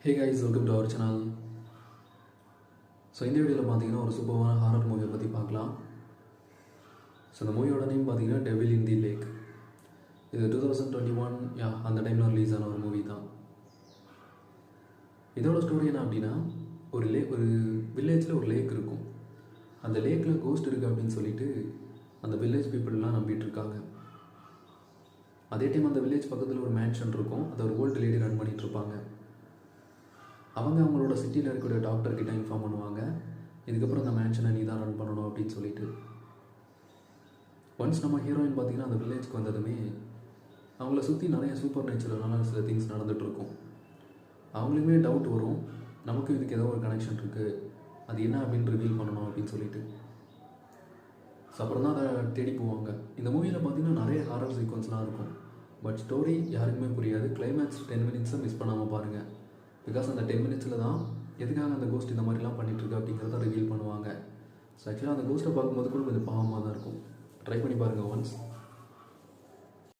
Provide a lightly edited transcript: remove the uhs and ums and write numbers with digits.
Hey guys, welcome to our channel. So இந்த வீடியோவில் பார்த்தீங்கன்னா ஒரு சூப்பரான ஹாரர் மூவியை பற்றி பார்க்கலாம். ஸோ இந்த மூவியோட நேம் பார்த்தீங்கன்னா டெவில் இன் தி லேக். இது 2021 அந்த டைமில் ரிலீஸ் ஆன ஒரு மூவி தான். இதோட ஸ்டோரி என்ன அப்படின்னா, ஒரு வில்லேஜில் ஒரு லேக் இருக்கும். அந்த லேக்கில் கோஸ்ட் இருக்குது அப்படின்னு சொல்லிட்டு அந்த வில்லேஜ் பீப்புளெலாம் நம்பிட்டு இருக்காங்க. அதே டைம் அந்த வில்லேஜ் பக்கத்தில் ஒரு மேன்ஷன் இருக்கும். அதை ஒரு ஓல்டு லேடி ரன் பண்ணிகிட்டு இருப்பாங்க. அவங்களோட சிட்டியில் இருக்கக்கூடிய டாக்டர்கிட்ட இன்ஃபார்ம் பண்ணுவாங்க, இதுக்கப்புறம் அந்த மேன்ஷனை நீ தான் ரன் பண்ணணும் அப்படின்னு சொல்லிட்டு. ஒன்ஸ் நம்ம ஹீரோயின் பார்த்தீங்கன்னா அந்த வில்லேஜ்க்கு வந்ததுமே அவங்கள சுற்றி நிறைய சூப்பர் நேச்சுரலான சில திங்ஸ் நடந்துகிட்ருக்கும். அவங்களுக்குமே டவுட் வரும், நமக்கும் இதுக்கு ஏதோ ஒரு கனெக்ஷன் இருக்குது, அது என்ன அப்படின்னு ரிவீல் பண்ணணும் அப்படின்னு சொல்லிட்டு. ஸோ அப்புறம் தான் அதை தேடி போவாங்க. இந்த மூவியில் பார்த்தீங்கன்னா நிறைய ஹாரர் சீக்வன்ஸ்லாம் இருக்கும். பட் ஸ்டோரி யாருக்குமே புரியாது. கிளைமேக்ஸ் 10 மினிட்ஸை மிஸ் பண்ணாமல் பாருங்கள். பிகாஸ் அந்த 10 மினிட்ஸில் தான் எதுக்காக அந்த கோஸ்ட் இந்த மாதிரிலாம் பண்ணிகிட்ருக்கு அப்படிங்கிறத ரிவீல் பண்ணுவாங்க. ஸோ ஆக்சுவலாக அந்த கோஸ்ட்டை பார்க்கும்போது கூட கொஞ்சம் பாவமாக தான் இருக்கும். ட்ரை பண்ணி பாருங்கள் ஒன்ஸ்.